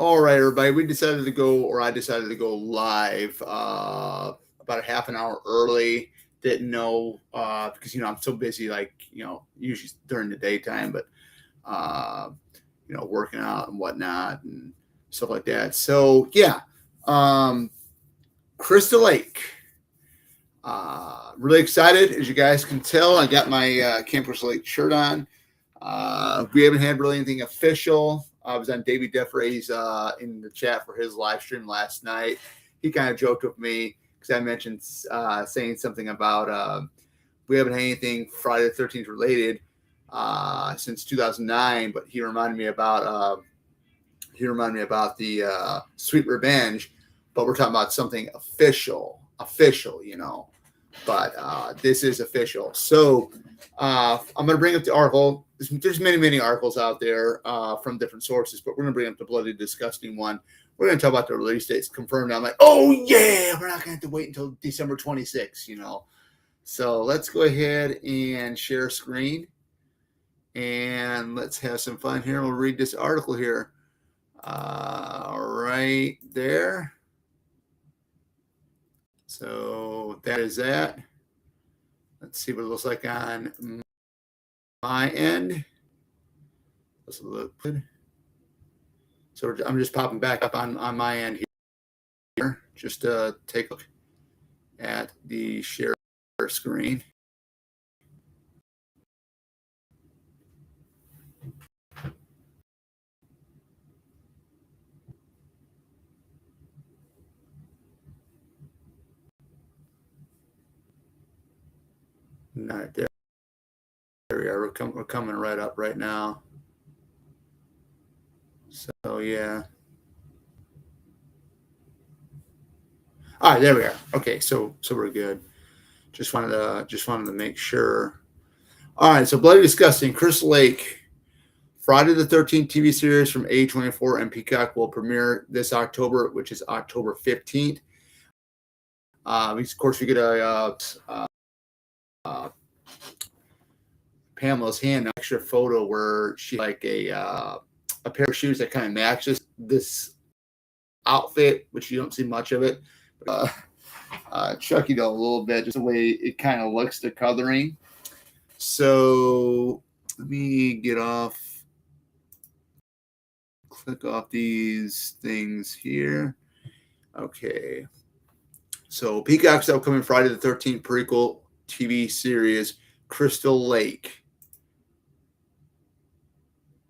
All right, everybody. We decided to go, or I decided to go live about a half an hour early. Didn't know because I'm so busy, like usually during the daytime, but uh, working out and whatnot and stuff like that. So yeah, um, Crystal Lake. Really excited, as you guys can tell. I got my Camp Crystal Lake shirt on. We haven't had really anything official. I was on Davey Defray's in the chat for his live stream last night. He kind of joked with me because I mentioned saying something about we haven't had anything Friday the 13th related since 2009, but he reminded me about the Sweet Revenge, but we're talking about something official, But this is official. So I'm going to bring up the article. There's many articles out there from different sources, but we're going to bring up the bloody disgusting one. We're going to talk about the release dates confirmed. I'm like, oh yeah, we're not going to have to wait until December 26th, So let's go ahead and share screen, and let's have some fun here. We'll read this article here. Right there. So that is that. Let's see what it looks like on my end. Does it look good? So I'm just popping back up on my end here, just to take a look at the share screen. Right there. There we are. We're coming right up right now. So yeah. All right, there we are. Okay, so we're good. Just wanted to make sure. All right, so Bloody Disgusting, Crystal Lake, Friday the 13th TV series from A24 and Peacock will premiere this October, which is October 15th. Of course, we get a Pamela's hand an extra photo where she like a pair of shoes that kind of matches this outfit, which you don't see much of it. Chucky though a little bit, just the way it kind of looks, the coloring. So let me click off these things here. Okay. So Peacock's upcoming Friday the 13th prequel TV series, Crystal Lake,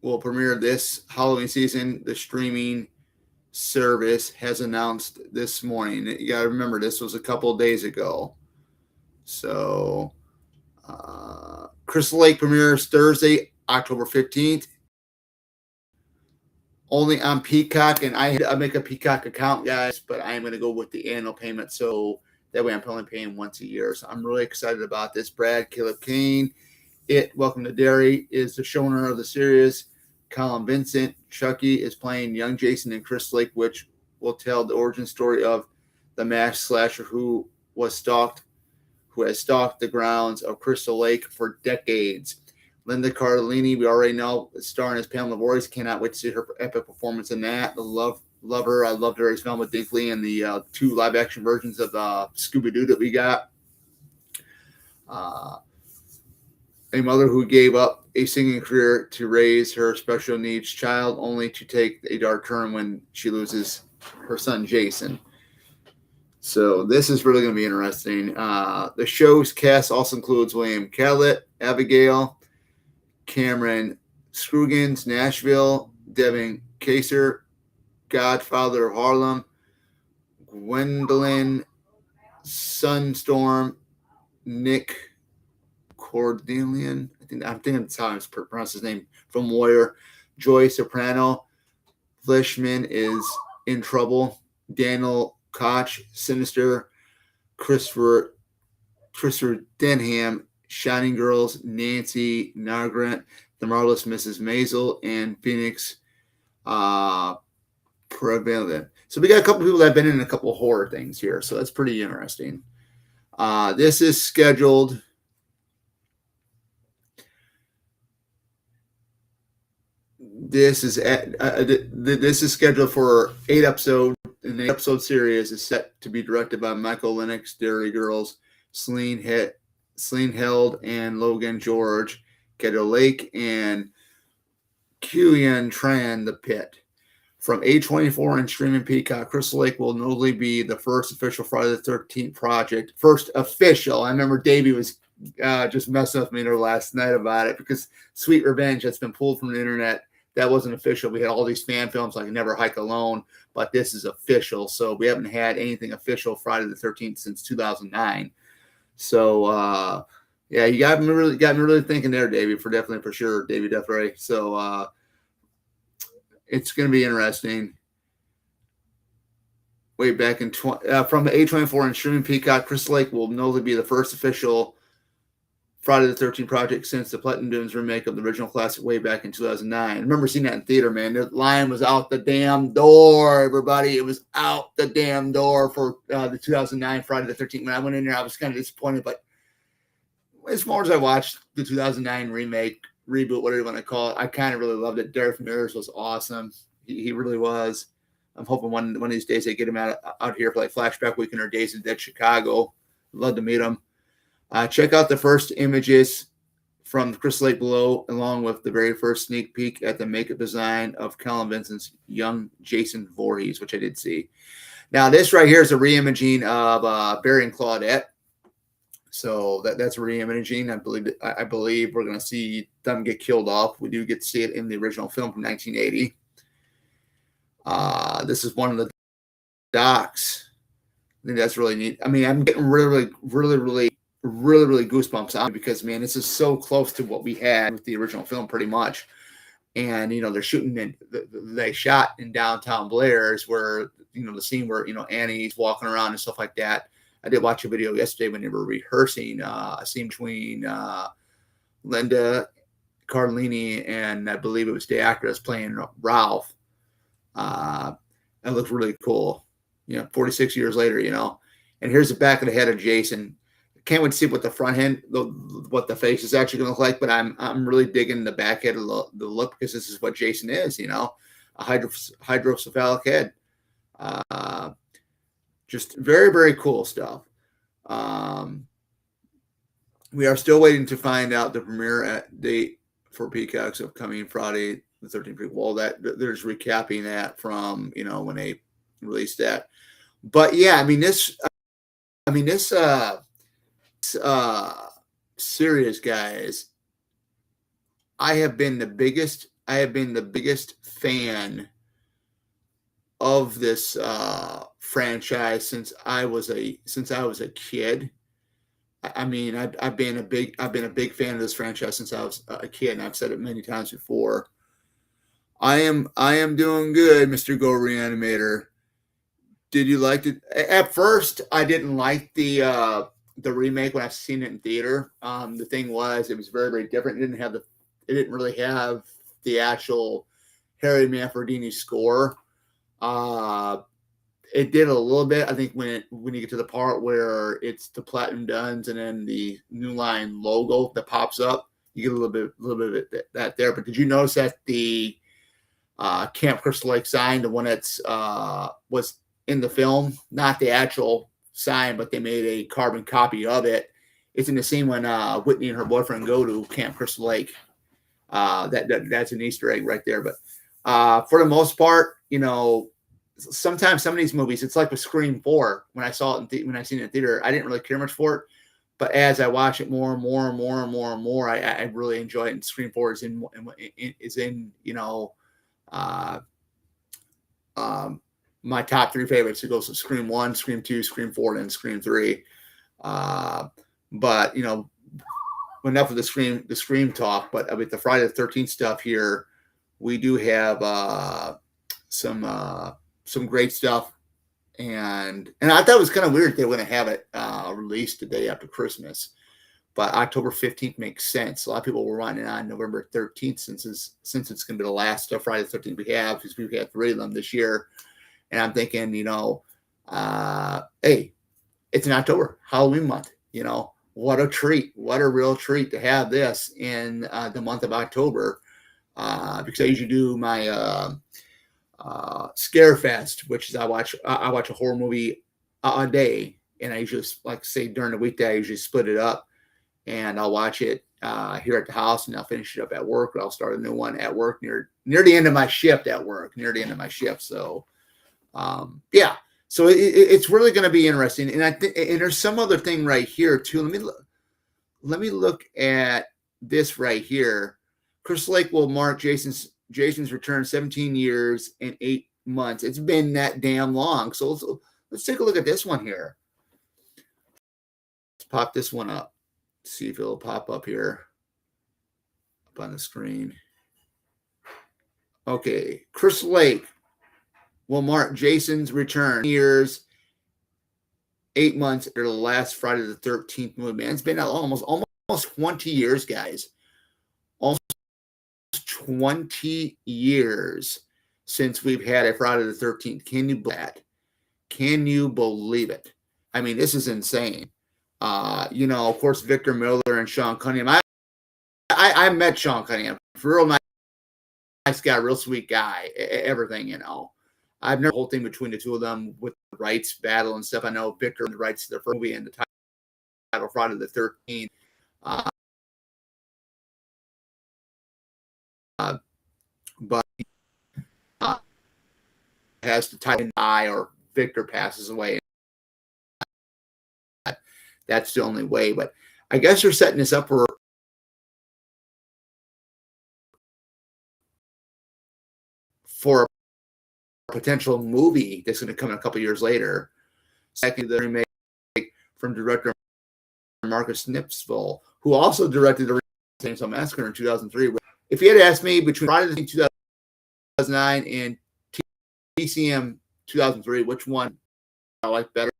will premiere this Halloween season. The streaming service has announced this morning. You got to remember, this was a couple of days ago. So Crystal Lake premieres Thursday, October 15th. Only on Peacock, and I make a Peacock account, guys, but I am going to go with the annual payment, so that way I'm only paying once a year. So I'm really excited about this. Brad Caleb Kane, Welcome to Derry, is the showrunner of the series. Colin Vincent, Chucky, is playing young Jason in Crystal Lake, which will tell the origin story of the masked slasher who has stalked the grounds of Crystal Lake for decades. Linda Cardellini, we already know, starring as Pamela Voorhees. Cannot wait to see her epic performance in that. Love her. I loved her as Velma Dinkley in the 2 live-action versions of Scooby-Doo that we got. A mother who gave up a singing career to raise her special needs child, only to take a dark turn when she loses her son, Jason. So this is really going to be interesting. The show's cast also includes William Catlett, Abigail, Cameron Scroogins, Nashville, Devin Kaser, Godfather of Harlem, Gwendolyn Sunstorm, Nick Cordelian, I'm thinking that's how I pronounce his name, from Warrior, Joy Soprano, Fleshman is in trouble, Daniel Koch, Sinister, Christopher Denham, Shining Girls, Nancy Nargrant, The Marvelous Mrs. Maisel, and Phoenix Prevalent. So we got a couple people that have been in a couple of horror things here, so that's pretty interesting. This is scheduled This is this is scheduled for 8 episodes. An 8-episode series is set to be directed by Michael Lennox, Dairy Girls, Celine Held, and Logan George, Keto Lake, and Qian Tran, The Pit. From A24 and streaming Peacock, Crystal Lake will notably be the first official Friday the 13th project. First official. I remember Davey was just messing with me there last night about it because Sweet Revenge that's been pulled from the internet. That wasn't official. We had all these fan films like Never Hike Alone, but this is official. So we haven't had anything official Friday the 13th since 2009. So yeah, you got me really thinking there, Davey, for sure, Davey Deathray. So it's going to be interesting. Way back in from the A24 and streaming Peacock, Crystal Lake will notably be the first official Friday the 13th project since the Platinum Dunes remake of the original classic way back in 2009. I remember seeing that in theater, man. The line was out the damn door, everybody. It was out the damn door for the 2009 Friday the 13th. When I went in there, I was kind of disappointed, but as far as I watched the 2009 remake, reboot, whatever you want to call it, I kind of really loved it. Derek Ramirez was awesome. He really was. I'm hoping one of these days they get him out here for like Flashback Weekend or Days of Dead Chicago. Love to meet him. Check out the first images from Crystal Lake below, along with the very first sneak peek at the makeup design of Kellen Vincent's young Jason Voorhees, which I did see. Now, this right here is a reimaging of Barry and Claudette. So that's reimaging. I believe we're going to see them get killed off. We do get to see it in the original film from 1980. This is one of the docs. I think that's really neat. I mean, I'm getting really goosebumps on it because, man, this is so close to what we had with the original film, pretty much. And they're shooting they shot in downtown Blair's, where the scene where Annie's walking around and stuff like that. I did watch a video yesterday when they were rehearsing a scene between Linda Cardellini and I believe it was the actress playing Ralph. It looked really cool. 46 years later, and here's the back of the head of Jason. Can't wait to see what the front end, what the face is actually going to look like. But I'm really digging the back head of the look because this is what Jason is, a hydrocephalic head. Just very, very cool stuff. We are still waiting to find out the premiere date for Peacock's upcoming Friday the 13th. Well, there's recapping that from when they released that. But yeah, this series, guys. I have been the biggest fan of this franchise since I was a kid. I've been a big fan of this franchise since I was a kid, and I've said it many times before. I am doing good, Mr. Go Reanimator. Did you like it? At first, I didn't like the remake when I've seen it in theater. The thing was, it was very, very different. It didn't really have the actual Harry Manfredini score. It did a little bit. I think when you get to the part where it's the Platinum Duns and then the New Line logo that pops up, you get a little bit of that there. But did you notice that the Camp Crystal Lake sign, the one that's was in the film, not the actual sign, but they made a carbon copy of it. It's in the scene when Whitney and her boyfriend go to Camp Crystal Lake. That's an Easter egg right there. But for the most part, sometimes some of these movies, it's like with Scream 4. When I saw it when I seen it in theater, I didn't really care much for it. But as I watch it more and more, I really enjoy it. And Scream 4 is in my top 3 favorites. It goes to Scream 1, Scream 2, Scream 4, and Scream 3. But enough of the Scream talk. But with the Friday the 13th stuff here, we do have some great stuff. And I thought it was kind of weird they were going to have it released the day after Christmas. But October 15th makes sense. A lot of people were running on November 13th since it's going to be the last Friday the 13th we have, because we've had 3 of them this year. And I'm thinking, hey, it's in October, Halloween month. What a treat. What a real treat to have this in the month of October. because I usually do my Scare Fest, which is I watch a horror movie a day, and I usually, like say during the weekday, I usually split it up, and I'll watch it here at the house, and I'll finish it up at work, or I'll start a new one at work near the end of my shift at work, near the end of my shift. So yeah, so it's really going to be interesting, and and there's some other thing right here too. Let me look at this right here. Crystal Lake will mark Jason's return 17 years and 8 months. It's been that damn long. So let's take a look at this one here. Let's pop this one up. See if it'll pop up here up on the screen. Okay, Crystal Lake will mark Jason's return years, 8 months after the last Friday the 13th movie. Man, it's been almost 20 years, guys. Almost 20 years since we've had a Friday the 13th. Can you believe that? Can you believe it? I mean, this is insane. Of course, Victor Miller and Sean Cunningham. I met Sean Cunningham. Real nice guy, real sweet guy. Everything. I've never the whole thing between the two of them with the rights battle and stuff. I know Victor and the rights to their first movie and the title Friday the 13th. But has to tie in die or Victor passes away. That's the only way. But I guess they're setting this up for a potential movie that's going to come in a couple years later. Second, the remake from director Marcus Snipsville, who also directed the Chainsaw Massacre in 2003. If you had asked me between Friday the 2009 and TCM 2003, which one I like better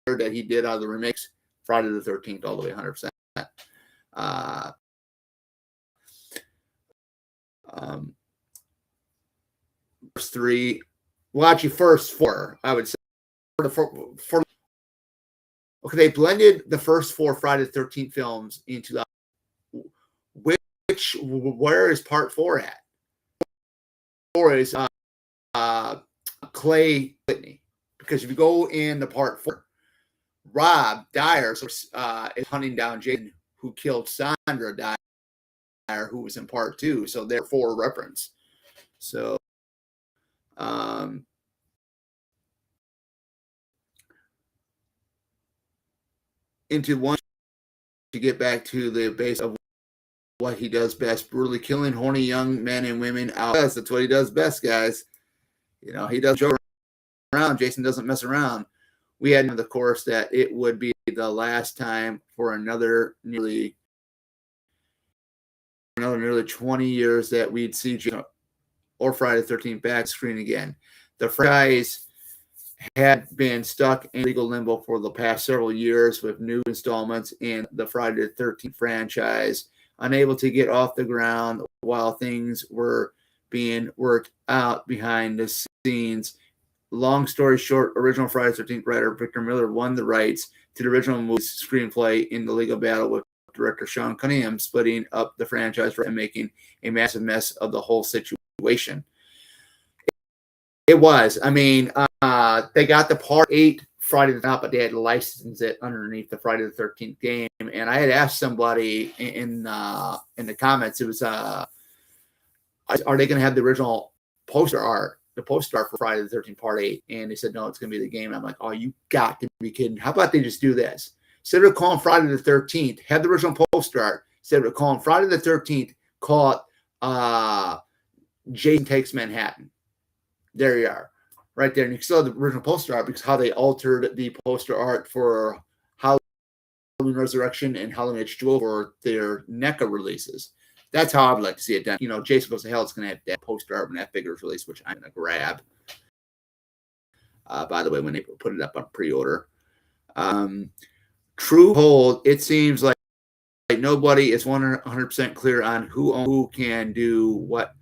that he did out of the remakes, Friday the 13th all the way 100%. First three, well, actually, first four, I would say. Okay, they blended the first four Friday the 13th films into where is part four at? Four is Clay Whitney, because if you go into part four, Rob Dyer is hunting down Jason, who killed Sandra Dyer, who was in part two. So therefore, reference. So, into one to get back to the base of what he does best, brutally killing horny young men and women out. That's what he does best, guys. He doesn't joke around. Jason doesn't mess around. We had the course that it would be the last time for another nearly 20 years that we'd see Jason or Friday the 13th back screen again. The franchise had been stuck in legal limbo for the past several years with new installments in the Friday the 13th franchise, unable to get off the ground while things were being worked out behind the scenes. Long story short, original Friday the 13th writer Victor Miller won the rights to the original movie's screenplay in the legal battle with director Sean Cunningham, splitting up the franchise and making a massive mess of the whole situation. It was. I mean, they got the part 8 Friday the 13th, but they had to license it underneath the Friday the 13th game. And I had asked somebody in the comments, it was, are they going to have the original poster art, the poster art for Friday the 13th Part 8? And they said, no, it's going to be the game. And I'm like, oh, you got to be kidding. How about they just do this? Instead of calling Friday the 13th, have the original poster art. Instead of calling Friday the 13th, call it Jason Takes Manhattan. There you are, right there. And you still have the original poster art because how they altered the poster art for Halloween Resurrection and Halloween H2O for their NECA releases. That's how I would like to see it done. Jason Goes to Hell is going to have that poster art when that figure is released, which I'm going to grab. By the way, when they put it up on pre-order. True hold, it seems like nobody is 100% clear on who can do what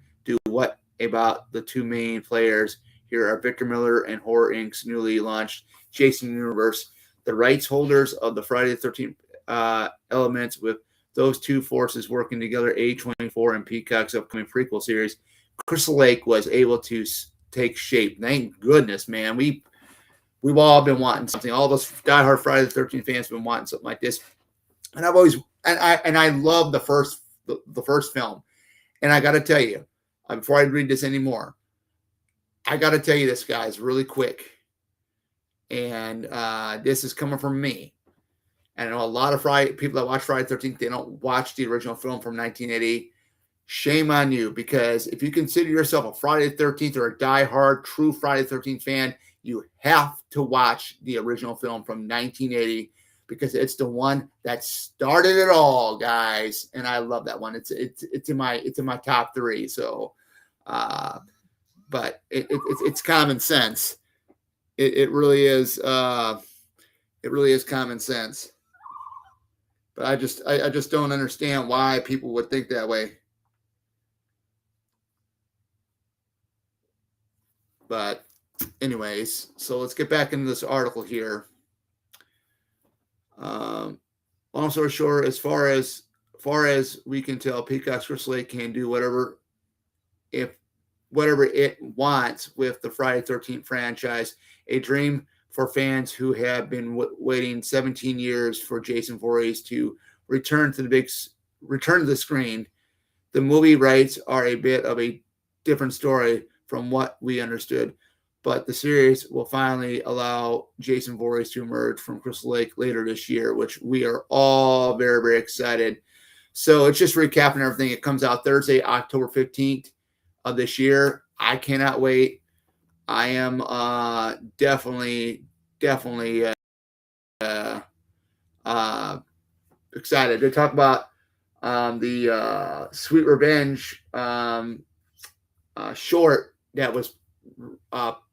about the two main players. Here are Victor Miller and Horror Inc.'s newly launched Jason Universe, the rights holders of the Friday the 13th elements with those two forces working together, A24 and Peacock's upcoming prequel series, Crystal Lake was able to take shape. Thank goodness, man. We've all been wanting something. All of us diehard Friday the 13th fans have been wanting something like this. And I've always I love the first film. And I got to tell you, before I read this anymore, I got to tell you this, guys, really quick. And this is coming from me. And I know a lot of people that watch Friday the 13th, they don't watch the original film from 1980. Shame on you, because if you consider yourself a Friday the 13th or a diehard true Friday the 13th fan, you have to watch the original film from 1980 because it's the one that started it all, guys. And I love that one. It's in my top 3. So, but it's common sense. It really is. It really is common sense. But I just don't understand why people would think that way. But anyways, so let's get back into this article here. Long story short, as far as we can tell, Peacock's Crystal Lake can do whatever it wants with the Friday the 13th franchise. A dream for fans who have been waiting 17 years for Jason Voorhees to return to the screen. The movie rights are a bit of a different story from what we understood, but the series will finally allow Jason Voorhees to emerge from Crystal Lake later this year, which we are all very, very excited. So it's just recapping everything. It comes out Thursday, October 15th of this year. I cannot wait. I am definitely excited to talk about the Sweet Revenge short that was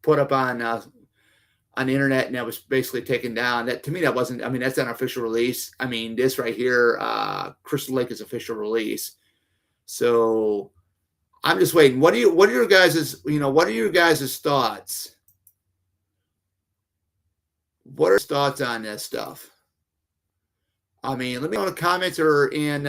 put up on the internet, and that was basically taken down. That, to me, that wasn't. I mean, that's an official release. I mean, this right here, Crystal Lake is official release. So I'm just waiting. What are your guys' thoughts? What are your thoughts on this stuff? I mean, let me know in the comments or in